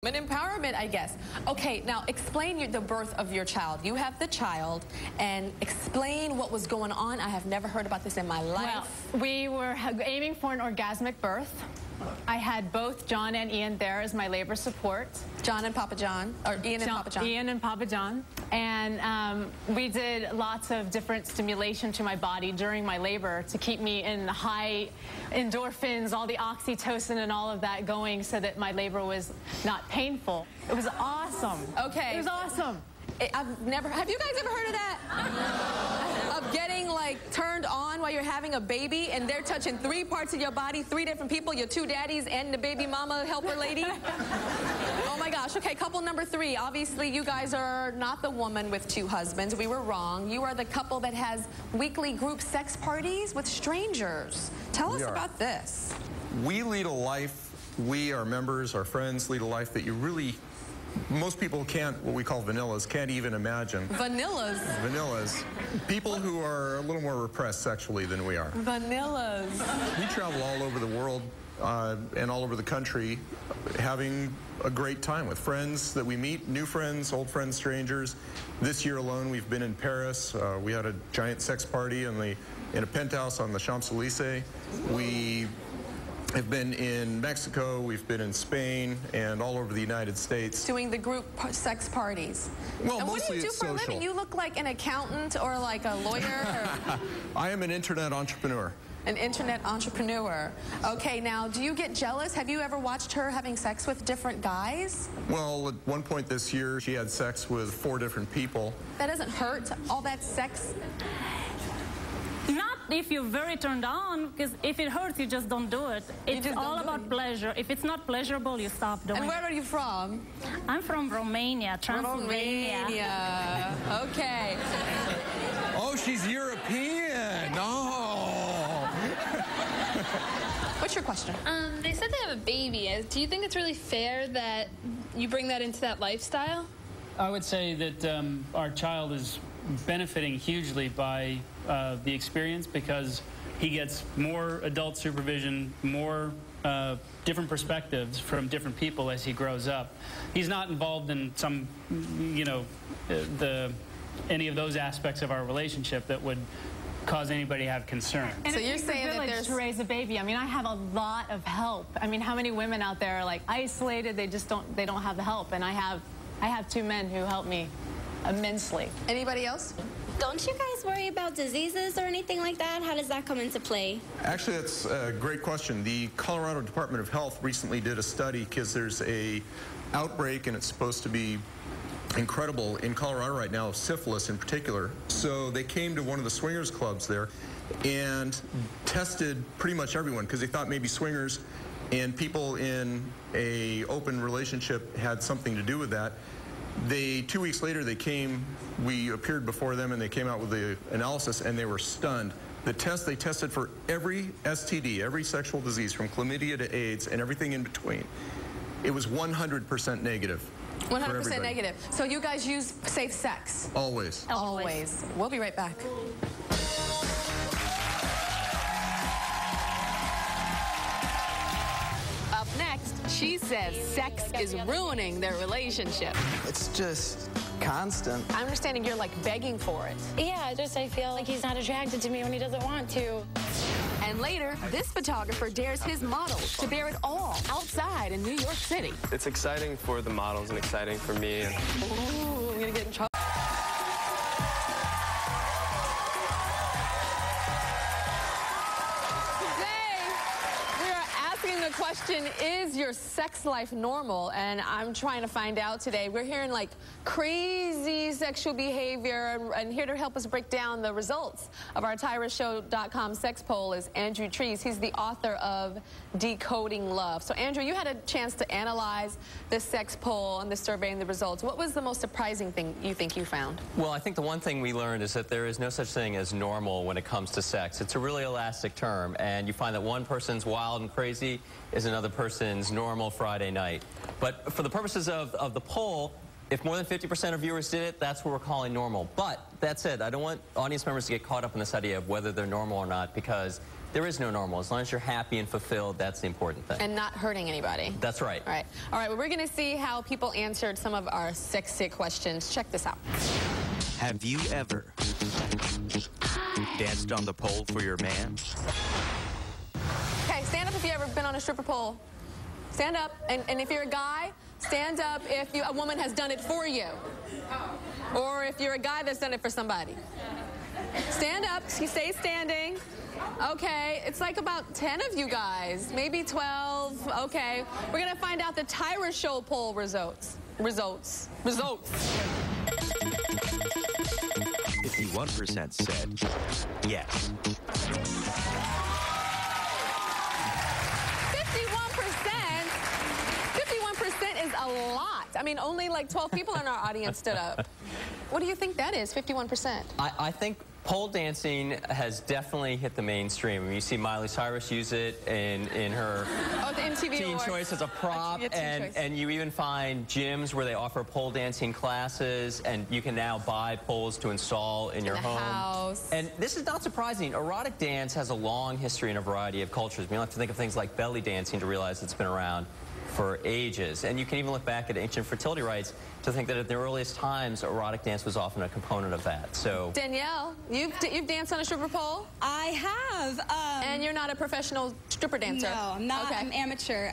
An empowerment, I guess. Okay, now explain the birth of your child. You have the child, and explain what was going on. I have never heard about this in my life. Well, we were aiming for an orgasmic birth. I had both John and Ian there as my labor support. John and Papa John, or Ian and Papa John? Ian and Papa John. And we did lots of different stimulation to my body during my labor to keep me in high endorphins, all the oxytocin and all of that going so that my labor was not painful. It was awesome. Okay. It was awesome. Have you guys ever heard of that? Of getting like turned on while you're having a baby and they're touching 3 parts of your body, 3 different people, your 2 daddies and the baby mama helper lady? Oh my gosh. Okay, couple number 3. Obviously, you guys are not the woman with 2 husbands. We were wrong. You are the couple that has weekly group sex parties with strangers. Tell us about this. We lead a life, we, our members, our friends, lead a life that you really, most people can't, what we call vanillas, can't even imagine. Vanillas? Vanillas. People who are a little more repressed sexually than we are. Vanillas. We travel all over the world and all over the country having a great time with friends that we meet, new friends, old friends, strangers. This year alone, we've been in Paris. We had a giant sex party in a penthouse on the Champs-Elysees. We have been in Mexico, we've been in Spain, and all over the United States. Doing the group sex parties. Well, and mostly what do you do it's for a social. living? You look like an accountant or like a lawyer. I am an internet entrepreneur. An internet entrepreneur. Okay, now, do you get jealous? Have you ever watched her having sex with different guys? Well, at one point this year, she had sex with 4 different people. That doesn't hurt, all that sex? Not if you're very turned on, because if it hurts, you just don't do it. It's all about pleasure. If it's not pleasurable, you stop doing it. And where are you from? I'm from Romania, Transylvania. Romania. Okay. Oh, she's European. Oh. What's your question? They said they have a baby. Do you think it's really fair that you bring that into that lifestyle? I would say that our child is benefiting hugely by the experience because he gets more adult supervision, more different perspectives from different people as he grows up. He's not involved in some, any of those aspects of our relationship that would cause anybody to have concern. And so you're saying that there's to raise a baby. I mean, I have a lot of help. I mean, how many women out there are like isolated? They don't have the help, and I have 2 men who help me immensely. Anybody else? Don't you guys worry about diseases or anything like that? How does that come into play? Actually, that's a great question. The Colorado Department of Health recently did a study because there's a outbreak, and it's supposed to be incredible in Colorado right now, of syphilis in particular. So they came to one of the swingers clubs there and tested pretty much everyone because they thought maybe swingers and people in a open relationship had something to do with that. 2 weeks later, we appeared before them, and they came out with the analysis, and they were stunned. They tested for every STD, every sexual disease, from chlamydia to AIDS, and everything in between. It was 100% negative. 100% negative. So you guys use safe sex? Always. Always. We'll be right back. Up next, she says sex is ruining their relationship. It's just constant. I'm understanding you're like begging for it. Yeah, I feel like he's not attracted to me when he doesn't want to. And later, this photographer dares his models to bear it all outside in New York City. It's exciting for the models and exciting for me. Ooh, I'm gonna get in trouble. The question, is your sex life normal? And I'm trying to find out today. We're hearing like crazy sexual behavior, and here to help us break down the results of our TyraShow.com sex poll is Andrew Trees. He's the author of Decoding Love. So Andrew, you had a chance to analyze the sex poll and the survey and the results. What was the most surprising thing you think you found? Well, I think the one thing we learned is that there is no such thing as normal when it comes to sex. It's a really elastic term, and you find that one person's wild and crazy is another person's normal Friday night. But for the purposes of the poll, if more than 50% of viewers did it, that's what we're calling normal. But that said, I don't want audience members to get caught up in this idea of whether they're normal or not, because there is no normal. As long as you're happy and fulfilled, that's the important thing. And not hurting anybody. That's right. All right. All right, well, we're going to see how people answered some of our sexy questions. Check this out. Have you ever danced on the pole for your man? Okay, stand up if you've ever been on a stripper pole. Stand up. And if you're a guy, stand up if a woman has done it for you. Or if you're a guy that's done it for somebody. Stand up. Stay standing. Okay, it's like about 10 of you guys, maybe 12. Okay, we're going to find out the Tyra Show poll results. 51% said yes. 51% is a lot. I mean, only like 12 people in our audience stood up. What do you think that is, 51%? I think pole dancing has definitely hit the mainstream. I mean, you see Miley Cyrus use it in her the MTV Teen Awards. Choice as a prop, and you even find gyms where they offer pole dancing classes, and you can now buy poles to install in your home. House. And this is not surprising. Erotic dance has a long history in a variety of cultures. We don't have to think of things like belly dancing to realize it's been around for ages. And you can even look back at ancient fertility rites to think that at the earliest times, erotic dance was often a component of that. So Danielle, you've danced on a stripper pole? I have. And you're not a professional stripper dancer? No, I'm not. Okay. I'm amateur.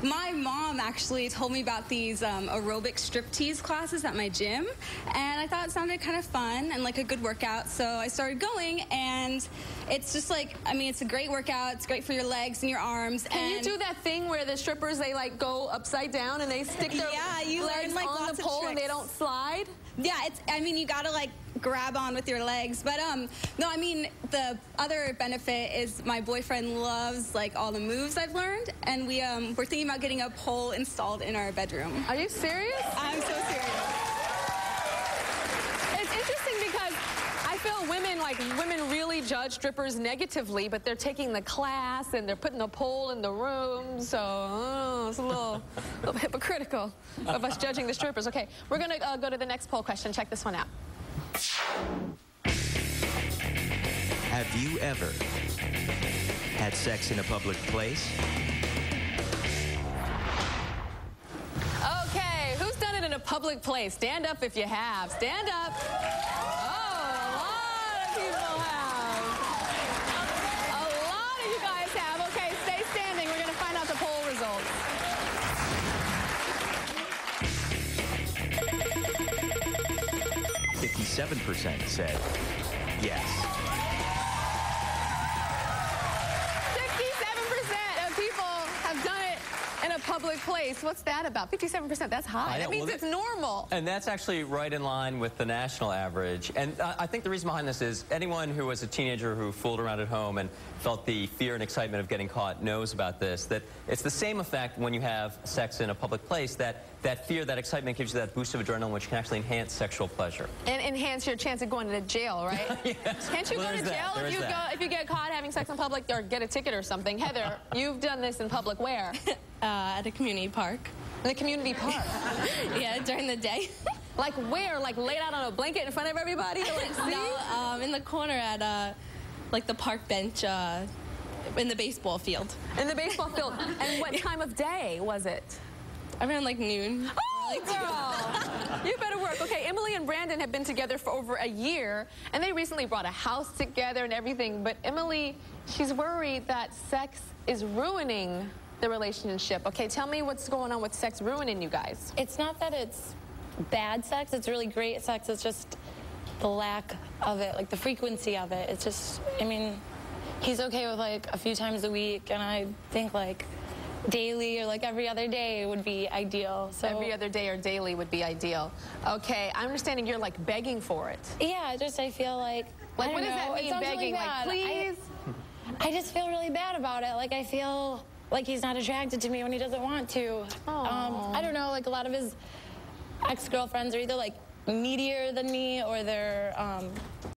My mom actually told me about these aerobic striptease classes at my gym, and I thought it sounded kind of fun and like a good workout, so I started going, and it's just like, I mean, it's a great workout. It's great for your legs and your arms. Can you do that thing where the strippers, they like go upside down and they stick their legs like on the pole and they don't slide? Yeah, I mean, you gotta like grab on with your legs, but no, I mean, the other benefit is my boyfriend loves like all the moves I've learned, and we're thinking about getting a pole installed in our bedroom. Are you serious? I'm so serious. It's interesting because I feel women really judge strippers negatively, but they're taking the class and they're putting the pole in the room, so it's a little hypocritical of us judging the strippers. Okay, we're going to go to the next poll question. Check this one out. Have you ever had sex in a public place? Okay, who's done it in a public place? Stand up if you have. Stand up. Seven percent said yes. 67% of people have done it in a public place. What's that about? 57%, that's high. That means it's normal. And that's actually right in line with the national average. And I think the reason behind this is anyone who was a teenager who fooled around at home and felt the fear and excitement of getting caught knows about this, that it's the same effect when you have sex in a public place, that fear, that excitement gives you that boost of adrenaline, which can actually enhance sexual pleasure. And enhance your chance of going to jail, right? Yes. Can't you go to jail if you get caught having sex in public or get a ticket or something? Heather, you've done this in public where? At a community park. In a community park? Yeah, during the day. Like where? Like laid out on a blanket in front of everybody? No, in the corner at like the park bench in the baseball field. In the baseball field. And what time of day was it? Around like noon. Oh, girl! You better work. Okay, Emily and Brandon have been together for over a year, and they recently brought a house together and everything, but Emily, she's worried that sex is ruining the relationship. Okay, tell me what's going on with sex ruining you guys. It's not that it's bad sex, it's really great sex, it's just the lack of it, like the frequency of it. It's just, I mean, he's okay with like a few times a week, and I think like daily or like every other day would be ideal. So every other day or daily would be ideal. Okay, I'm understanding you're like begging for it. Yeah, just I feel like what does that mean, begging? Really like, please? I just feel really bad about it. Like I feel like he's not attracted to me when he doesn't want to. I don't know, like a lot of his ex-girlfriends are either like needier than me or they're